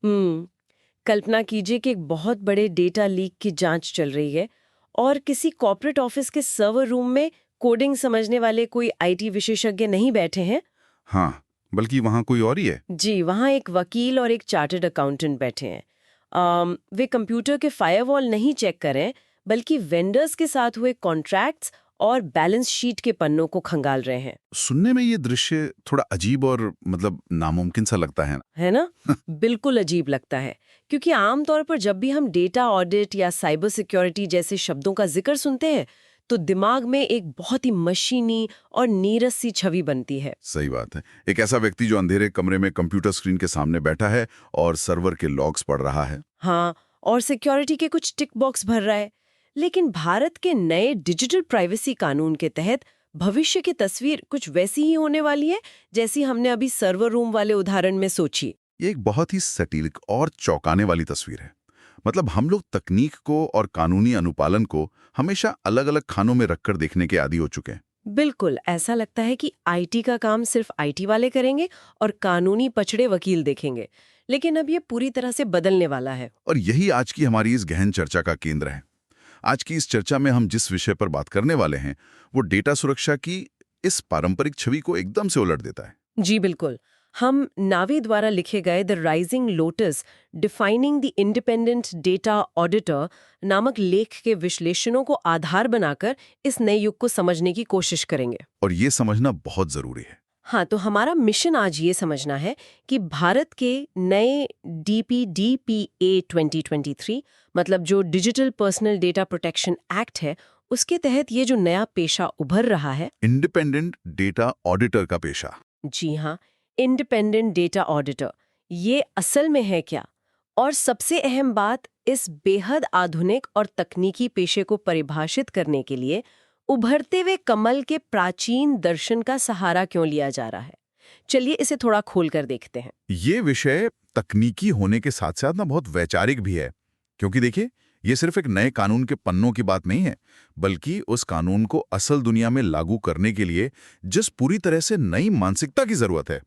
हम्म कल्पना कीजिए कि एक बहुत बड़े डेटा लीक की जांच चल रही है और किसी कॉर्पोरेट ऑफिस के सर्वर रूम में कोडिंग समझने वाले कोई आईटी विशेषज्ञ नहीं बैठे हैं। हाँ, बल्कि वहाँ कोई और ही है। जी, वहाँ एक वकील और एक चार्टर्ड अकाउंटेंट बैठे हैं। वे कंप्यूटर के फायरवॉल नहीं चेक करें, बल्कि वेंडर्स के साथ हुए कॉन्ट्रैक्ट्स और बैलेंस शीट के पन्नों को खंगाल रहे हैं। सुनने में ये दृश्य थोड़ा अजीब और मतलब नामुमकिन सा लगता है। है ना? बिल्कुल अजीब लगता है, क्योंकि आमतौर पर जब भी हम डेटा ऑडिट या साइबर सिक्योरिटी जैसे शब्दों का जिक्र सुनते हैं, तो दिमाग में एक बहुत ही मशीनी और नीरस सी छवि बनती है। सही बात है। एक ऐसा व्यक्ति जो अंधेरे कमरे में कंप्यूटर स्क्रीन के सामने बैठा है और सर्वर के लॉग्स पढ़ रहा है। हाँ, और सिक्योरिटी के कुछ टिक बॉक्स भर रहा है। लेकिन भारत के नए डिजिटल प्राइवेसी कानून के तहत भविष्य की तस्वीर कुछ वैसी ही होने वाली है, जैसी हमने अभी सर्वर रूम वाले उदाहरण में सोची। ये एक बहुत ही सटीक और चौंकाने वाली तस्वीर है। मतलब हम लोग तकनीक को और कानूनी अनुपालन को हमेशा अलग-अलग खानों में रखकर देखने के आदी हो चुके हैं। बिल्कुल, ऐसा लगता है कि आईटी का काम सिर्फ आईटी वाले करेंगे और कानूनी पछड़े वकील देखेंगे। लेकिन अब ये पूरी तरह से बदलने वाला है। और यही आज की हमारी इस गहन चर्चा का केंद्र है। आज की इस चर्चा में हम जिस विषय पर बात करने वाले हैं, वो डेटा सुरक्षा की इस पारंपरिक छवि को एकदम से उलट देता है। जी बिल्कुल। हम नावी द्वारा लिखे गए the rising lotus defining the independent data auditor नामक लेख के विश्लेषणों को आधार बनाकर इस नए युग को समझने की कोशिश करेंगे। और ये समझना बहुत जरूरी है। हाँ, तो हमारा मिशन आज ये समझना है कि भारत के नए DPDPA 2023 मतलब जो digital personal data protection act है, उसके तहत ये जो नया पेशा उभर रहा है, इंडिपेंडेंट डेटा ऑडिटर का पेशा। जी हाँ, इंडिपेंडेंट डेटा ऑडिटर, ये असल में है क्या? और सबसे अहम बात, इस बेहद आधुनिक और तकनीकी पेशे को परिभाषित करने के लिए उभरते हुए कमल के प्राचीन दर्शन का सहारा क्यों लिया जा रहा है? चलिए इसे थोड़ा खोल कर देखते हैं। ये विषय तकनीकी होने के साथ साथ ना बहुत वैचारिक भी है। क्योंकि देखिए, ये सिर्फ एक नए कानून के पन्नों की बात नहीं है, बल्कि उस कानून को असल दुनिया में लागू करने के लिए जिस पूरी तरह से नई मानसिकता की जरूरत है,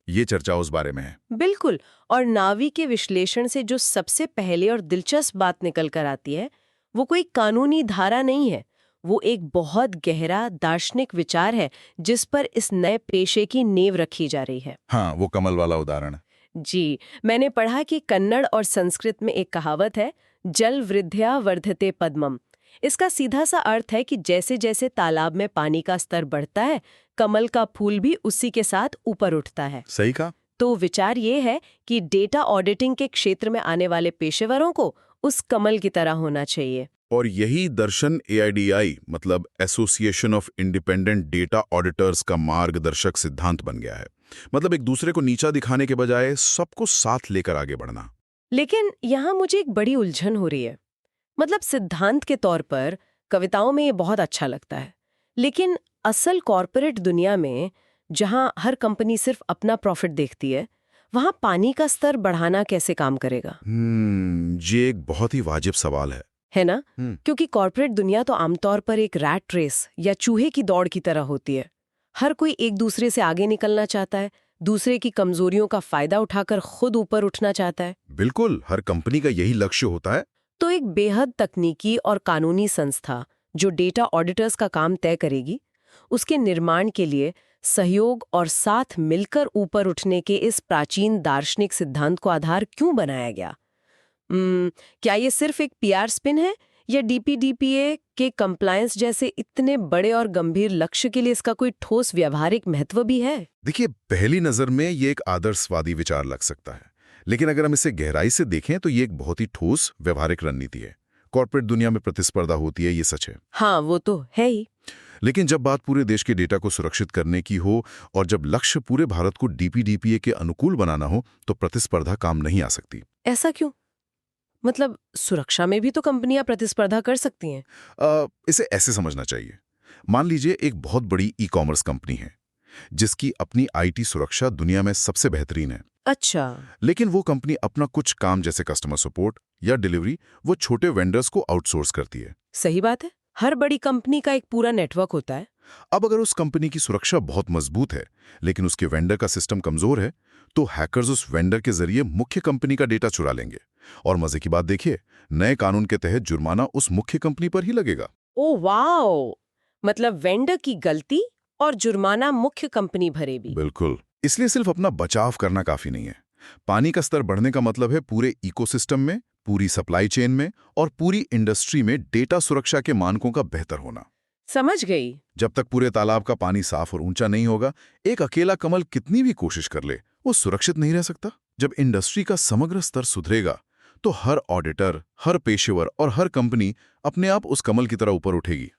ये चर्चा उस बारे में है। बिल्कुल, और नावी के विश्लेषण से जो सबसे पहले और दिलचस्प बात निकल कर आती है, वो कोई कानूनी धारा नहीं है, वो एक बहुत गहरा दार्शनिक विचार है जिस पर इस नए पेशे की नींव रखी जा रही है। हाँ, वो कमल वाला उदाहरण है। जी, मैंने पढ़ा कि कन्नड़ और संस्कृत में एक कहावत है, जल वृद्ध्या वर्धते पद्मम। इसका सीधा सा अर्थ है कि जैसे जैसे तालाब में पानी का स्तर बढ़ता है, कमल का फूल भी उसी के साथ ऊपर उठता है। सही कहा। तो विचार ये है कि डेटा ऑडिटिंग के क्षेत्र में आने वाले पेशेवरों को उस कमल की तरह होना चाहिए। और यही दर्शन AIDI मतलब association of independent data auditors का मार्गदर्शक सिद्धांत बन गया है। मतलब एक दूसरे को नीचा दिखाने के बजाय सबको साथ लेकर आगे बढ़ना। लेकिन यहाँ मुझे एक बड़ी उलझन हो रही है। मतलब सिद्धांत के तौर पर कविताओं में ये बहुत अच्छा लगता है, लेकिन असल कॉर्पोरेट दुनिया में जहाँ हर कंपनी सिर्फ अपना प्रॉफिट देखती है, वहाँ पानी का स्तर बढ़ाना कैसे काम करेगा? ये एक बहुत ही वाजिब सवाल है ना? है। क्योंकि कॉर्पोरेट दुनिया तो आमतौर पर एक रैट रेस या चूहे की दौड़ की तरह होती है। हर कोई एक दूसरे से आगे निकलना चाहता है, दूसरे की कमजोरियों का फायदा उठाकर खुद ऊपर उठना चाहता है। बिल्कुल, हर कंपनी का यही लक्ष्य होता है। तो एक बेहद तकनीकी और कानूनी संस्था जो डेटा ऑडिटर्स का काम तय करेगी, उसके निर्माण के लिए सहयोग और साथ मिलकर ऊपर उठने के इस प्राचीन दार्शनिक सिद्धांत को आधार क्यों बनाया गया? क्या ये सिर्फ एक PR स्पिन है, या DPDPA के कंप्लायंस जैसे इतने बड़े और गंभीर लक्ष्य के लिए इसका कोई ठोस व्यावहारिक महत्व भी है? देखिए, पहली नजर में ये एक आदर्शवादी विचार लग सकता है, लेकिन अगर हम इसे गहराई से देखें तो ये एक बहुत ही ठोस व्यवहारिक रणनीति है। कॉर्पोरेट दुनिया में प्रतिस्पर्धा होती है, ये सच है। हाँ, वो तो है ही। लेकिन जब बात पूरे देश के डेटा को सुरक्षित करने की हो और जब लक्ष्य पूरे भारत को DPDPA के अनुकूल बनाना हो, तो प्रतिस्पर्धा काम नहीं आ सकती। ऐसा क्यों? मतलब सुरक्षा में भी तो कंपनियां प्रतिस्पर्धा कर सकती हैं। इसे ऐसे समझना चाहिए। मान लीजिए एक बहुत बड़ी ई-कॉमर्स कंपनी है, जिसकी अपनी IT सुरक्षा दुनिया में सबसे बेहतरीन है। अच्छा। लेकिन वो कंपनी अपना कुछ काम जैसे कस्टमर सपोर्ट या डिलीवरी वो छोटे वेंडर्स को आउटसोर्स करती है। सही बात है, हर बड़ी कंपनी का एक पूरा नेटवर्क होता है। अब अगर उस कंपनी की सुरक्षा बहुत मजबूत है, लेकिन उसके वेंडर का सिस्टम कमजोर है, तो हैकर्स उस वेंडर के जरिए मुख्य कंपनी का डेटा चुरा लेंगे। और मजे की बात देखिए, नए कानून के तहत जुर्माना उस मुख्य कंपनी पर ही लगेगा। Oh wow! मतलब वेंडर की गलती और जुर्माना मुख्य कंपनी भरेगी। बिल्कुल। इसलिए सिर्फ अपना बचाव करना काफी नहीं है। पानी का स्तर बढ़ने का मतलब है पूरे इकोसिस्टम में, पूरी सप्लाई चेन में और पूरी इंडस्ट्री में डेटा सुरक्षा के मानकों का बेहतर होना। समझ गई। जब तक पूरे तालाब का पानी साफ और ऊंचा नहीं होगा, एक अकेला कमल कितनी भी कोशिश कर ले, वो सुरक्षित नहीं रह सकता। जब इंडस्ट्री का समग्र स्तर सुधरेगा, तो हर ऑडिटर, हर पेशेवर और हर कंपनी अपने आप उस कमल की तरह ऊपर उठेगी।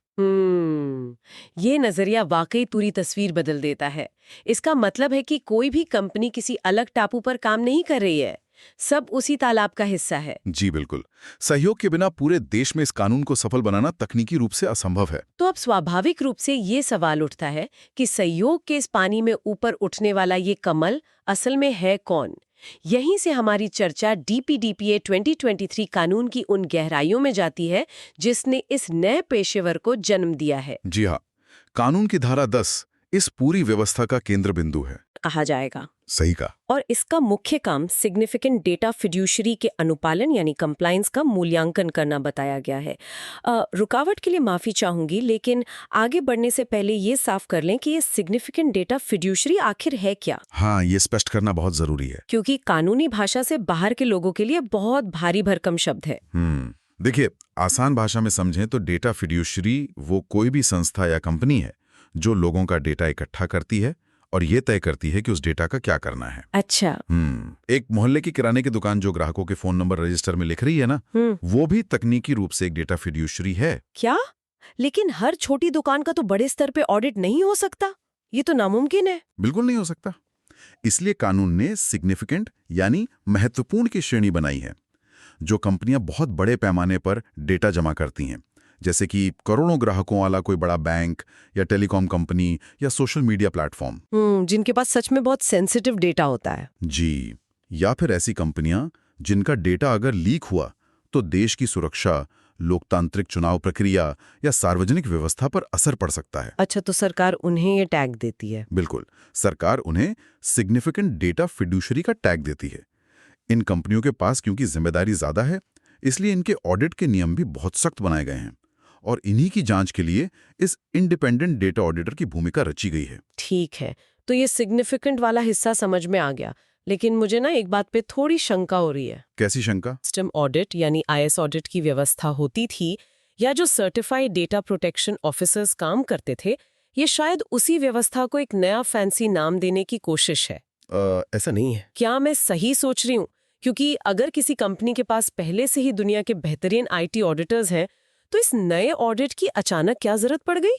ये नजरिया वाकई पूरी तस्वीर बदल देता है। इसका मतलब है कि कोई भी कंपनी किसी अलग टापू पर काम नहीं कर रही है, सब उसी तालाब का हिस्सा है। जी बिल्कुल। सहयोग के बिना पूरे देश में इस कानून को सफल बनाना तकनीकी रूप से असंभव है। तो अब स्वाभाविक रूप से ये सवाल उठता है कि सहयोग के इस पानी में ऊपर उठने वाला ये कमल असल में है कौन? यहीं से हमारी चर्चा डीपीडीपीए 2023 कानून की उन गहराइयों में जाती है जिसने इस नए पेशेवर को जन्म दिया है। जी हाँ, कानून की धारा 10 इस पूरी व्यवस्था का केंद्र बिंदु है। कहा जाएगा। सही कहा। और इसका मुख्य काम सिग्निफिकेंट डेटा फिड्यूशरी के अनुपालन यानी कंप्लायंस का मूल्यांकन करना बताया गया है। रुकावट के लिए माफी चाहूंगी, लेकिन आगे बढ़ने से पहले ये साफ कर लें कि ये सिग्निफिकेंट डेटा फिड्यूशरी आखिर है क्या? हाँ, ये स्पष्ट करना बहुत जरूरी है। क्योंकि कानूनी भाषा से बाहर के लोगों के लिए बहुत भारी भरकम शब्द है। देखिए, आसान भाषा में समझें तो डेटा फिड्यूशरी वो कोई भी संस्था या कंपनी है जो लोगों का डेटा इकट्ठा करती है और ये तय करती है कि उस डेटा का क्या करना है। अच्छा। एक मोहल्ले की किराने की दुकान जो ग्राहकों के फोन नंबर रजिस्टर में लिख रही है ना, वो भी तकनीकी रूप से एक डेटा फिड्यूशरी है। क्या? लेकिन हर छोटी दुकान का तो बड़े स्तर पे ऑडिट नहीं हो सकता, ये तो नामुमकिन है। बिल्कुल नहीं हो सकता। इसलिए कानून ने सिग्निफिकेंट यानी महत्वपूर्ण की श्रेणी बनाई है। जो कंपनियां बहुत बड़े पैमाने पर डेटा जमा करती हैं, जैसे कि करोड़ों ग्राहकों वाला कोई बड़ा बैंक या टेलीकॉम कंपनी या सोशल मीडिया प्लेटफॉर्म, जिनके पास सच में बहुत सेंसिटिव डेटा होता है। जी, या फिर ऐसी कंपनियां जिनका डेटा अगर लीक हुआ तो देश की सुरक्षा, लोकतांत्रिक चुनाव प्रक्रिया या सार्वजनिक व्यवस्था पर असर पड़ सकता है। अच्छा, तो सरकार उन्हें ये टैग देती है? बिल्कुल, सरकार उन्हें सिग्निफिकेंट डेटा फिड्यूशरी का टैग देती है। इन कंपनियों के पास क्योंकि जिम्मेदारी ज्यादा है, इसलिए इनके ऑडिट के नियम भी बहुत सख्त बनाए गए हैं और इन्हीं की जांच के लिए इस इंडिपेंडेंट डेटा ऑडिटर की भूमिका रची गई है। ठीक है, तो ये सिग्निफिकेंट वाला हिस्सा समझ में आ गया, लेकिन मुझे ना एक बात पे थोड़ी शंका हो रही है। कैसी शंका? सिस्टम ऑडिट यानी आईएस ऑडिट की व्यवस्था होती थी, या जो सर्टिफाइड डेटा प्रोटेक्शन ऑफिसर्स काम करते थे, ये शायद उसी व्यवस्था को एक नया फैंसी नाम देने की कोशिश है। ऐसा नहीं है। क्या मैं सही सोच रही हूँ? क्योंकि अगर किसी कंपनी के पास पहले से ही दुनिया के बेहतरीन आईटी ऑडिटर्स हैं, तो इस नए ऑडिट की अचानक क्या जरूरत पड़ गई?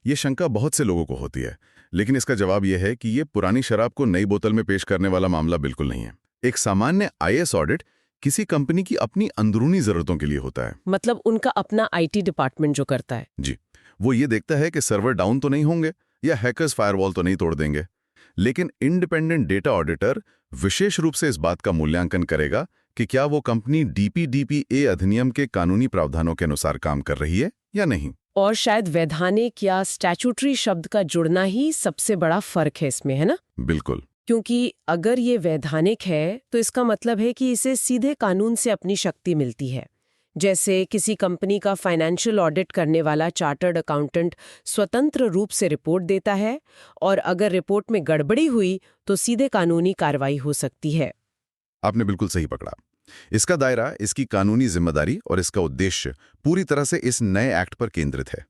ये शंका बहुत से लोगों को होती है, लेकिन इसका जवाब यह है कि ये पुरानी शराब को नई बोतल में पेश करने वाला मामला बिल्कुल नहीं है। एक सामान्य आईएएस ऑडिट किसी कंपनी की अपनी अंदरूनी जरूरतों के लिए होता है। मतलब उनका अपना आईटी डिपार्टमेंट जो करता है। जी, वो ये देखता है कि सर्वर डाउन तो नहीं होंगे या हैकर्स फायरवॉल तो नहीं तोड़ देंगे। लेकिन इंडिपेंडेंट डेटा ऑडिटर विशेष रूप से इस बात का मूल्यांकन करेगा कि क्या वो कंपनी डीपीडीपीए अधिनियम के कानूनी प्रावधानों के अनुसार काम कर रही है या नहीं। और शायद वैधानिक या स्टैट्यूटरी शब्द का जुड़ना ही सबसे बड़ा फर्क है इसमें, है ना? बिल्कुल। क्योंकि अगर ये वैधानिक है तो इसका मतलब है कि इसे सीधे कानून से अपनी शक्ति मिलती है। जैसे किसी कंपनी का फाइनेंशियल ऑडिट करने वाला चार्टर्ड अकाउंटेंट स्वतंत्र रूप से रिपोर्ट देता है, और अगर रिपोर्ट में गड़बड़ी हुई तो सीधे कानूनी कार्रवाई हो सकती है। आपने बिल्कुल सही पकड़ा। इसका दायरा, इसकी कानूनी जिम्मेदारी और इसका उद्देश्य पूरी तरह से इस नए एक्ट पर केंद्रित है।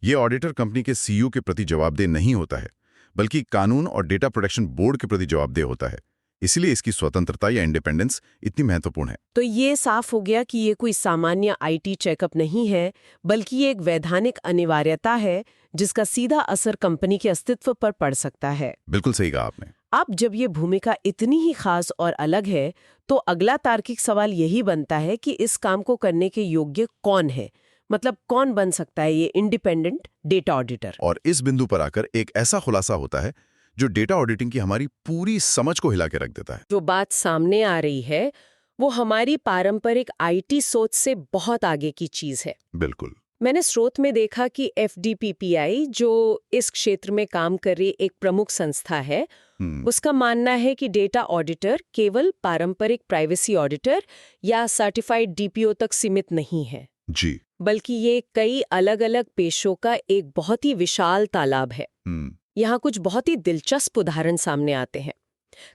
ये ऑडिटर कंपनी के सीईओ के प्रति जवाबदेह नहीं होता है, बल्कि कानून और डेटा प्रोटेक्शन बोर्ड के प्रति जवाबदेह होता है। इसलिए इसकी स्वतंत्रता या इंडिपेंडेंस इतनी महत्वपूर्ण है। तो ये साफ हो गया कि ये कोई सामान्य आईटी चेकअप नहीं है, बल्कि ये एक वैधानिक अनिवार्यता है जिसका सीधा असर कंपनी के अस्तित्व पर पड़ सकता है। बिल्कुल सही कहा आपने। अब जब ये भूमिका इतनी ही खास और अलग है, तो अगला तार्किक सवाल यही बनता है कि इस काम को करने के योग्य कौन है? मतलब कौन बन सकता है ये इंडिपेंडेंट डेटा ऑडिटर? और इस बिंदु पर आकर एक ऐसा खुलासा होता है जो डेटा ऑडिटिंग की हमारी पूरी समझ को हिला के रख देता है। जो बात सामने आ रही है वो हमारी पारंपरिक आईटी सोच से बहुत आगे की चीज है। बिल्कुल। मैंने स्रोत में देखा कि FDPPI, जो इस क्षेत्र में काम कर रही एक प्रमुख संस्था है, उसका मानना है कि डेटा ऑडिटर केवल पारंपरिक प्राइवेसी ऑडिटर या सर्टिफाइड DPO तक सीमित नहीं है, जी। बल्कि ये कई अलग-अलग पेशों का एक बहुत ही विशाल तालाब है। यहाँ कुछ बहुत ही दिलचस्प उदाहरण सामने आते हैं।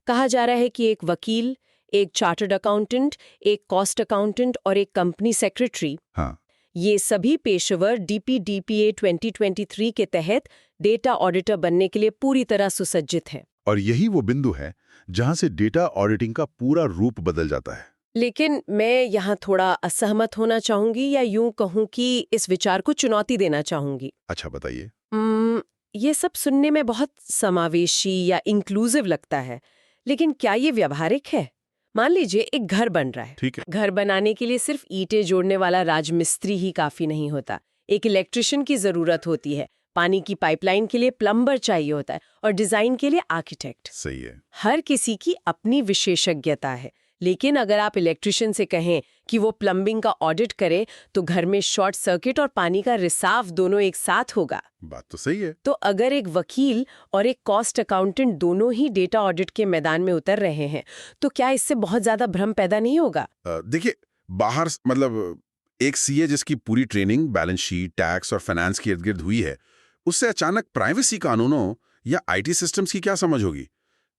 कहा जा रहा है कि एक वकील, एक चार्टर्ड अकाउंटेंट, एक कॉस्ट अकाउंटेंट और एक कंपनी सेक्रेटरी, हाँ। ये सभी पेशेवर DPDPA 2023 के तहत डेटा ऑडिटर बनने के लिए पूरी तरह सुसज्जित हैं। और यही वो बिंदु है जहां से डेटा ऑडिटिंग का पूरा रूप बदल जाता है। लेकिन मैं यहाँ थोड़ा असहमत होना चाहूंगी, या यूं कहूँ कि इस विचार को चुनौती देना चाहूंगी। अच्छा, बताइए। ये सब सुनने में बहुत समावेशी या इंक्लूसिव लगता है, लेकिन क्या ये व्यावहारिक है? मान लीजिए एक घर बन रहा है। ठीक है। घर बनाने के लिए सिर्फ ईंटें जोड़ने वाला राजमिस्त्री ही काफी नहीं होता। एक इलेक्ट्रिशियन की जरूरत होती है, पानी की पाइपलाइन के लिए प्लम्बर चाहिए होता है, और डिजाइन के लिए आर्किटेक्ट। सही है। हर किसी की अपनी विशेषज्ञता है। लेकिन अगर आप इलेक्ट्रिशियन से कहें कि वो प्लम्बिंग का ऑडिट करे, तो घर में शॉर्ट सर्किट और पानी का रिसाव दोनों एक साथ होगा। बात तो सही है। तो अगर एक वकील और एक कॉस्ट अकाउंटेंट दोनों ही डेटा ऑडिट के मैदान में उतर रहे हैं, तो क्या इससे बहुत ज्यादा भ्रम पैदा नहीं होगा? देखिए, बाहर मतलब एक सीए जिसकी पूरी ट्रेनिंग बैलेंस शीट, टैक्स और फाइनेंस के इर्द गिर्द हुई है, उससे अचानक प्राइवेसी कानूनों या आईटी सिस्टम्स की क्या समझ होगी?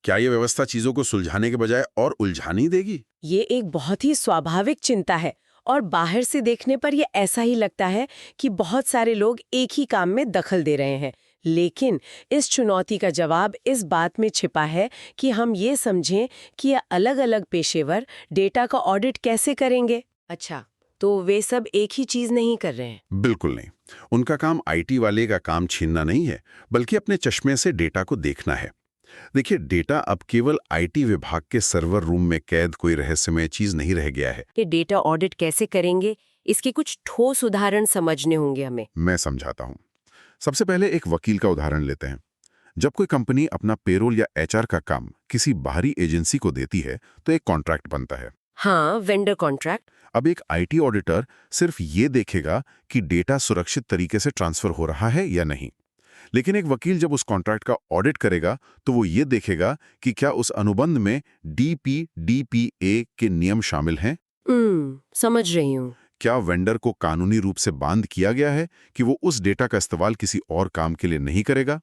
क्या ये व्यवस्था चीजों को सुलझाने के बजाय और उलझानी देगी? ये एक बहुत ही स्वाभाविक चिंता है, और बाहर से देखने पर ये ऐसा ही लगता है कि बहुत सारे लोग एक ही काम में दखल दे रहे हैं। लेकिन इस चुनौती का जवाब इस बात में छिपा है कि हम ये समझें कि ये अलग-अलग पेशेवर डेटा का ऑडिट कैसे करेंगे। अच्छा, तो वे सब एक ही चीज नहीं कर रहे हैं? बिल्कुल नहीं। उनका काम आईटी वाले का काम छीनना नहीं है, बल्कि अपने चश्मे से डेटा को देखना है। देखिए, डेटा अब केवल आईटी विभाग के सर्वर रूम में कैद कोई रहस्यमय चीज नहीं रह गया है। ये डेटा ऑडिट कैसे करेंगे, इसके कुछ ठोस उदाहरण समझने होंगे हमें। मैं समझाता हूं। सबसे पहले एक वकील का उदाहरण लेते हैं। जब कोई कंपनी अपना पेरोल या एचआर का काम किसी बाहरी एजेंसी को देती है, तो एक कॉन्ट्रैक्ट बनता है। हाँ, वेंडर कॉन्ट्रैक्ट। अब एक आईटी ऑडिटर सिर्फ ये देखेगा कि डेटा सुरक्षित तरीके से ट्रांसफर हो रहा है या नहीं। लेकिन एक वकील जब उस कॉन्ट्रैक्ट का ऑडिट करेगा, तो वो ये देखेगा कि क्या उस अनुबंध में DPDPA के नियम शामिल हैं। समझ रही हूँ। क्या वेंडर को कानूनी रूप से बांध किया गया है कि वो उस डेटा का इस्तेमाल किसी और काम के लिए नहीं करेगा?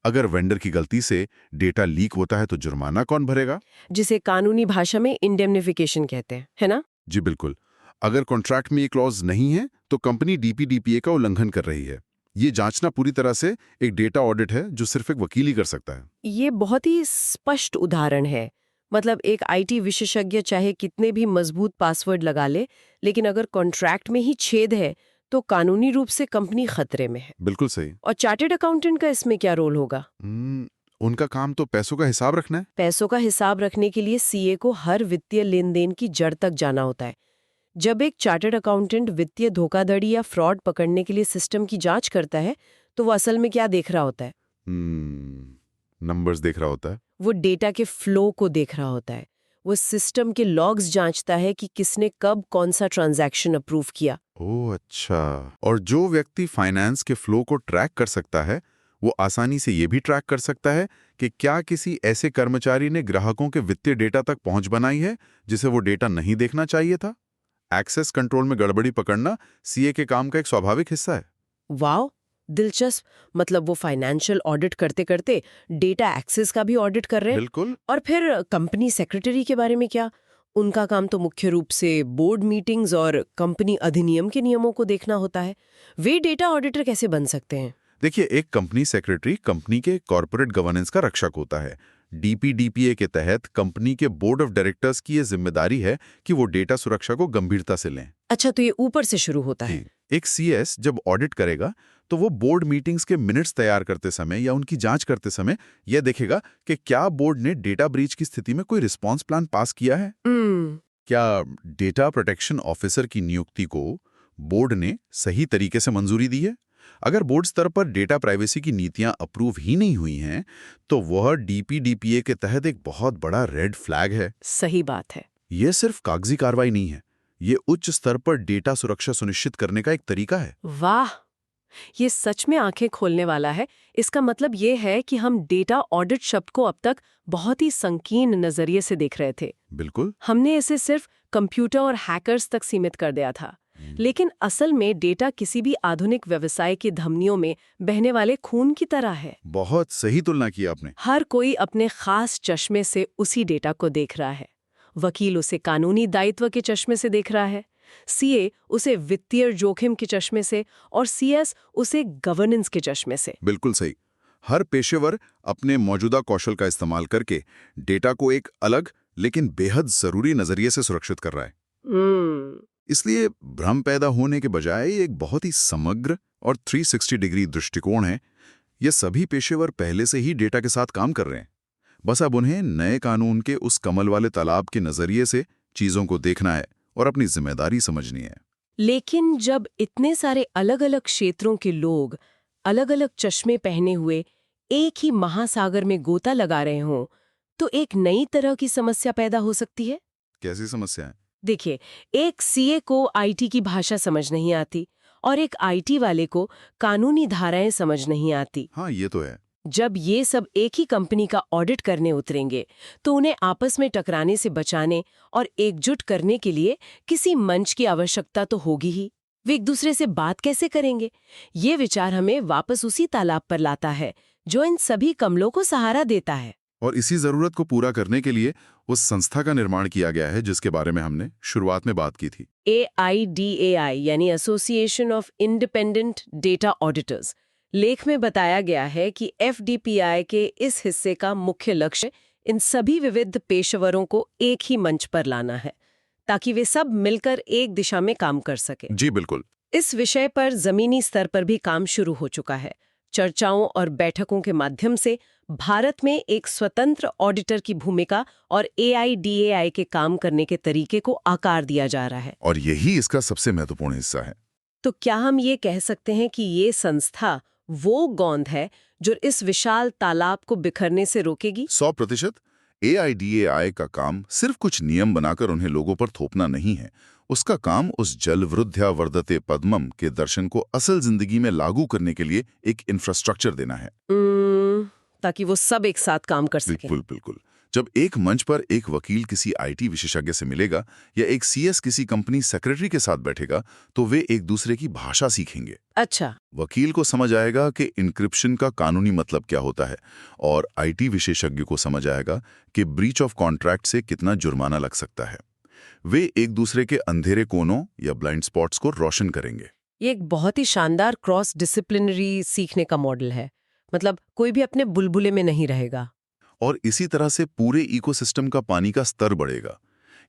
अगर वेंडर की गलती से डेटा लीक होता है, तो जुर्माना कौन भरेगा? जिसे कानूनी भाषा में इंडेम्निफिकेशन कहते हैं, है ना? जी बिल्कुल। अगर कॉन्ट्रैक्ट में ये क्लॉज नहीं है, तो कंपनी DPDPA का उल्लंघन कर रही है। ये जांचना पूरी तरह से एक डेटा ऑडिट है, जो सिर्फ एक वकील ही कर सकता है। ये बहुत ही स्पष्ट उदाहरण है। मतलब एक आईटी विशेषज्ञ चाहे कितने भी मजबूत पासवर्ड लगा ले, लेकिन अगर कॉन्ट्रैक्ट में ही छेद है, तो कानूनी रूप से कंपनी खतरे में है। बिल्कुल सही। और चार्टर्ड अकाउंटेंट का इसमें क्या रोल होगा? उनका काम तो पैसों का हिसाब रखना है। पैसों का हिसाब रखने के लिए सीए को हर वित्तीय लेन देन की जड़ तक जाना होता है। जब एक चार्टर्ड अकाउंटेंट वित्तीय धोखाधड़ी या फ्रॉड पकड़ने के लिए सिस्टम की जांच करता है, तो वो असल में क्या देख रहा होता है? नंबर्स देख रहा होता है। वो डेटा के फ्लो को देख रहा होता है। वो सिस्टम के लॉग्स जांचता है कि किसने कब कौन सा ट्रांजैक्शन अप्रूव किया। ओह अच्छा। और जो व्यक्ति फाइनेंस के फ्लो को ट्रैक कर सकता है, वो आसानी से ये भी ट्रैक कर सकता है कि क्या किसी ऐसे कर्मचारी ने ग्राहकों के वित्तीय डेटा तक पहुंच बनाई है जिसे वो डेटा नहीं देखना चाहिए था। एक्सेस कंट्रोल में गड़बड़ी पकड़ना सीए के काम का एक स्वाभाविक हिस्सा है। वाह, दिलचस्प। मतलब वो फाइनेंशियल ऑडिट करते करते डेटा एक्सेस का भी ऑडिट कर रहे हैं। बिल्कुल। और फिर कंपनी सेक्रेटरी के बारे में क्या? उनका काम तो मुख्य रूप से बोर्ड मीटिंग्स और कंपनी अधिनियम के नियमों को देखना होता है। वे डेटा ऑडिटर कैसे बन सकते हैं? देखिए, एक कंपनी सेक्रेटरी कंपनी के कॉर्पोरेट गवर्नेंस का रक्षक होता है। DPDPA के तहत कंपनी के बोर्ड ऑफ डायरेक्टर्स की ये जिम्मेदारी है कि वो डेटा सुरक्षा को गंभीरता से लें। अच्छा, तो ये ऊपर से शुरू होता है। एक CS जब ऑडिट करेगा, तो वो बोर्ड मीटिंग्स के मिनट्स तैयार करते समय या उनकी जांच करते समय यह देखेगा कि क्या बोर्ड ने डेटा ब्रीच की स्थिति में कोई रिस्पॉन्स प्लान पास किया है। क्या डेटा प्रोटेक्शन ऑफिसर की नियुक्ति को बोर्ड ने सही तरीके से मंजूरी दी है। अगर बोर्ड स्तर पर डेटा प्राइवेसी की नीतियां अप्रूव ही नहीं हुई हैं, तो वह DPDPA के तहत एक बहुत बड़ा रेड फ्लैग है। सही बात है। यह सिर्फ कागजी कार्रवाई नहीं है, ये उच्च स्तर पर डेटा सुरक्षा सुनिश्चित करने का एक तरीका है। वाह, ये सच में आंखें खोलने वाला है। इसका मतलब ये है कि हम डेटा ऑडिट शब्द को अब तक बहुत ही संकीर्ण नजरिए से देख रहे थे। बिल्कुल। हमने इसे सिर्फ कंप्यूटर और हैकर्स तक सीमित कर दिया था। लेकिन असल में डेटा किसी भी आधुनिक व्यवसाय की धमनियों में बहने वाले खून की तरह है। बहुत सही तुलना की आपने। हर कोई अपने खास चश्मे से उसी डेटा को देख रहा है। वकील उसे कानूनी दायित्व के चश्मे से देख रहा है, सीए उसे वित्तीय जोखिम के चश्मे से और सीएस उसे गवर्नेंस के चश्मे से। बिल्कुल सही। हर पेशेवर अपने मौजूदा कौशल का इस्तेमाल करके डेटा को एक अलग लेकिन बेहद जरूरी नजरिए से सुरक्षित कर रहा है। इसलिए भ्रम पैदा होने के बजाय ये एक बहुत ही समग्र और 360 डिग्री दृष्टिकोण है। ये सभी पेशेवर पहले से ही डेटा के साथ काम कर रहे हैं, बस अब उन्हें नए कानून के उस कमल वाले तालाब के नजरिए से चीजों को देखना है और अपनी जिम्मेदारी समझनी है। लेकिन जब इतने सारे अलग-अलग क्षेत्रों के लोग अलग-अलग चश्मे पहने हुए एक ही महासागर में गोता लगा रहे हों, तो एक नई तरह की समस्या पैदा हो सकती है। कैसी समस्या है? देखिए, एक सीए को आईटी की भाषा समझ नहीं आती और एक आईटी वाले को कानूनी धाराएं समझ नहीं आती। हाँ, ये तो है। जब ये सब एक ही कंपनी का ऑडिट करने उतरेंगे, तो उन्हें आपस में टकराने से बचाने और एकजुट करने के लिए किसी मंच की आवश्यकता तो होगी ही। वे एक दूसरे से बात कैसे करेंगे? ये विचार हमें वापस उसी तालाब पर लाता है जो इन सभी कमलों को सहारा देता है। और इसी जरूरत को पूरा करने के लिए उस संस्था का निर्माण किया गया है जिसके बारे में हमने शुरुआत में बात की थी। AIDAI यानी association of independent data auditors. लेख में बताया गया है कि FDPI के इस हिस्से का मुख्य लक्ष्य इन सभी विविध पेशेवरों को एक ही मंच पर लाना है, ताकि वे सब मिलकर एक दिशा में काम कर सकें। जी बिल्कुल। इस विषय पर जमीनी स्तर पर भी काम शुरू हो चुका है। चर्चाओं और बैठकों के माध्यम से भारत में एक स्वतंत्र ऑडिटर की भूमिका और AIDAI के काम करने के तरीके को आकार दिया जा रहा है। और यही इसका सबसे महत्वपूर्ण हिस्सा है। तो क्या हम ये कह सकते हैं कि ये संस्था वो गोंद है जो इस विशाल तालाब को बिखरने से रोकेगी? 100%। AIDAI का काम सिर्फ कुछ नियम बनाकर उन्हें लोगों पर थोपना नहीं है। उसका काम उस जल वृद्ध्या वर्धते पद्मम के दर्शन को असल जिंदगी में लागू करने के लिए एक इंफ्रास्ट्रक्चर देना है। ताकि वो सब एक साथ काम कर सकें। बिल्कुल बिल्कुल। जब एक मंच पर एक वकील किसी IT विशेषज्ञ से मिलेगा या एक CS किसी कंपनी सेक्रेटरी के साथ बैठेगा, तो वे एक दूसरे की भाषा सीखेंगे। अच्छा। वकील को समझ आएगा कि इंक्रिप्शन का कानूनी मतलब क्या होता है और IT विशेषज्ञ को समझ आएगा कि ब्रीच ऑफ कॉन्ट्रैक्ट से कितना जुर्माना लग सकता है। वे एक दूसरे के अंधेरे कोनों या ब्लाइंड स्पॉट्स को रोशन करेंगे। ये एक बहुत ही शानदार क्रॉस डिसिप्लिनरी सीखने का मॉडल है। मतलब कोई भी अपने बुलबुले में नहीं रहेगा। और इसी तरह से पूरे इकोसिस्टम का पानी का स्तर बढ़ेगा।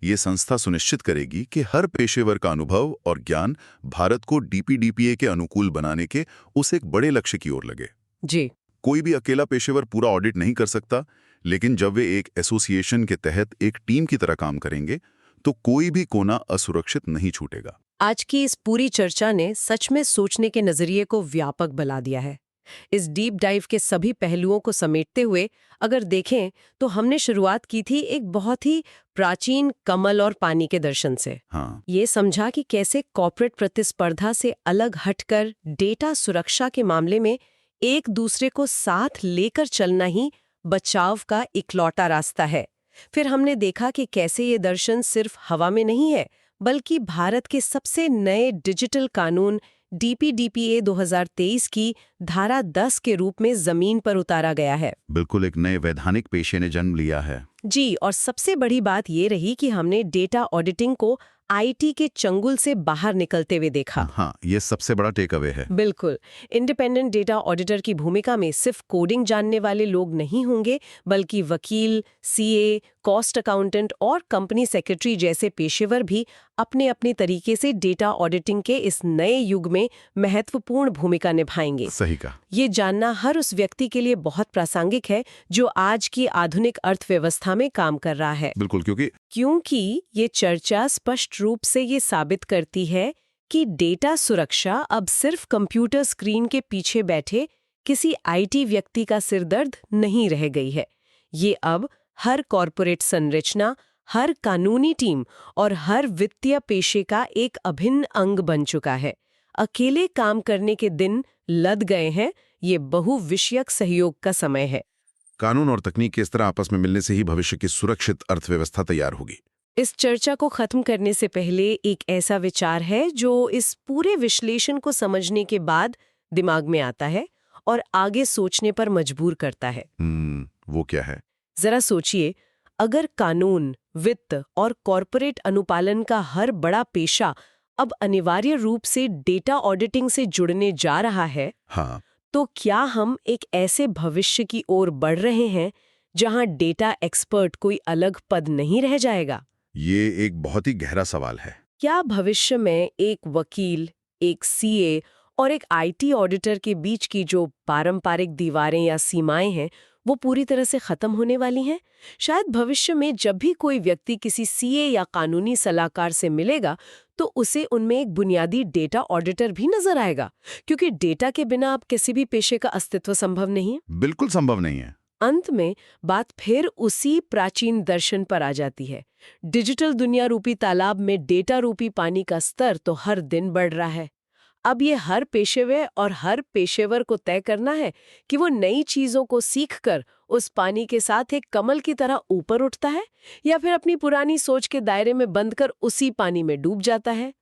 ये संस्था सुनिश्चित करेगी कि हर पेशेवर का अनुभव और ज्ञान भारत को DPDPA के अनुकूल बनाने के उस एक बड़े लक्ष्य की ओर लगे। जी। कोई भी अकेला पेशेवर पूरा ऑडिट नहीं कर सकता, लेकिन जब वे एक एसोसिएशन के तहत एक टीम की तरह काम करेंगे, तो कोई भी कोना असुरक्षित नहीं छूटेगा। आज की इस पूरी चर्चा ने सच में सोचने के नजरिए को व्यापक बना दिया है। इस डीप डाइव के सभी पहलुओं को समेटते हुए अगर देखें तो हमने शुरुआत की थी एक बहुत ही प्राचीन कमल और पानी के दर्शन से। हाँ। ये समझा कि कैसे कॉर्पोरेट प्रतिस्पर्धा से अलग हटकर डेटा सुरक्षा के मामले में एक दूसरे को साथ लेकर चलना ही बचाव का इकलौता रास्ता है। फिर हमने देखा कि कैसे ये दर्शन सिर्फ हवा में नहीं है, बल्कि भारत के सबसे नए डिजिटल कानून DPDPA 2023 की धारा 10 के रूप में जमीन पर उतारा गया है। बिल्कुल, एक नए वैधानिक पेशे ने जन्म लिया है। जी, और सबसे बड़ी बात ये रही कि हमने डेटा ऑडिटिंग को IT के चंगुल से बाहर निकलते हुए देखा। हाँ, ये सबसे बड़ा टेक अवे है। बिल्कुल। इंडिपेंडेंट डेटा ऑडिटर की भूमिका में सिर्फ कोडिंग जानने वाले लोग नहीं होंगे, बल्कि वकील, CA, कॉस्ट अकाउंटेंट और कंपनी सेक्रेटरी जैसे पेशेवर भी अपने अपने तरीके से डेटा ऑडिटिंग के इस नए युग में महत्वपूर्ण भूमिका निभाएंगे। सही कहा। ये जानना हर उस व्यक्ति के लिए बहुत प्रासंगिक है जो आज की आधुनिक अर्थव्यवस्था में काम कर रहा है। बिल्कुल, क्योंकि ये चर्चा स्पष्ट रूप से ये साबित करती है कि डेटा सुरक्षा अब सिर्फ कंप्यूटर स्क्रीन के पीछे बैठे किसी IT व्यक्ति का सिरदर्द नहीं रह गई है। ये अब हर कॉर्पोरेट संरचना, हर कानूनी टीम और हर वित्तीय पेशे का एक अभिन्न अंग बन चुका है। अकेले काम करने के दिन लद गए हैं, ये बहुविषयक सहयोग का समय है। कानून और तकनीक इस तरह आपस में मिलने से ही भविष्य की सुरक्षित अर्थव्यवस्था तैयार होगी। इस चर्चा को खत्म करने से पहले एक ऐसा विचार है जो इस पूरे विश्लेषण को समझने के बाद दिमाग में आता है और आगे सोचने पर मजबूर करता है। वो क्या है? जरा सोचिए, अगर कानून, वित्त और कॉरपोरेट अनुपालन का हर बड़ा पेशा अब अनिवार्य रूप से डेटा ऑडिटिंग से जुड़ने जा रहा है, हाँ, तो क्या हम एक ऐसे भविष्य की ओर बढ़ रहे हैं जहां डेटा एक्सपर्ट कोई अलग पद नहीं रह जाएगा? ये एक बहुत ही गहरा सवाल है। क्या भविष्य में एक वकील, एक सीए और एक आईटी ऑडिटर के बीच की जो पारंपरिक दीवारें या सीमाएं हैं, वो पूरी तरह से खत्म होने वाली हैं? शायद भविष्य में जब भी कोई व्यक्ति किसी सीए या कानूनी सलाहकार से मिलेगा, तो उसे उनमें एक बुनियादी डेटा ऑडिटर भी नजर आएगा, क्योंकि डेटा के बिना अब किसी भी पेशे का अस्तित्व संभव नहीं है। बिल्कुल संभव नहीं है। अंत में बात फिर उसी प्राचीन दर्शन पर आ जाती है। डिजिटल दुनिया रूपी तालाब में डेटा रूपी पानी का स्तर तो हर दिन बढ़ रहा है। अब ये हर पेशेवर को तय करना है कि वो नई चीजों को सीखकर उस पानी के साथ एक कमल की तरह ऊपर उठता है या फिर अपनी पुरानी सोच के दायरे में बंद कर उसी पानी में डूब जाता है।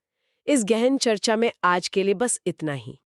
इस गहन चर्चा में आज के लिए बस इतना ही।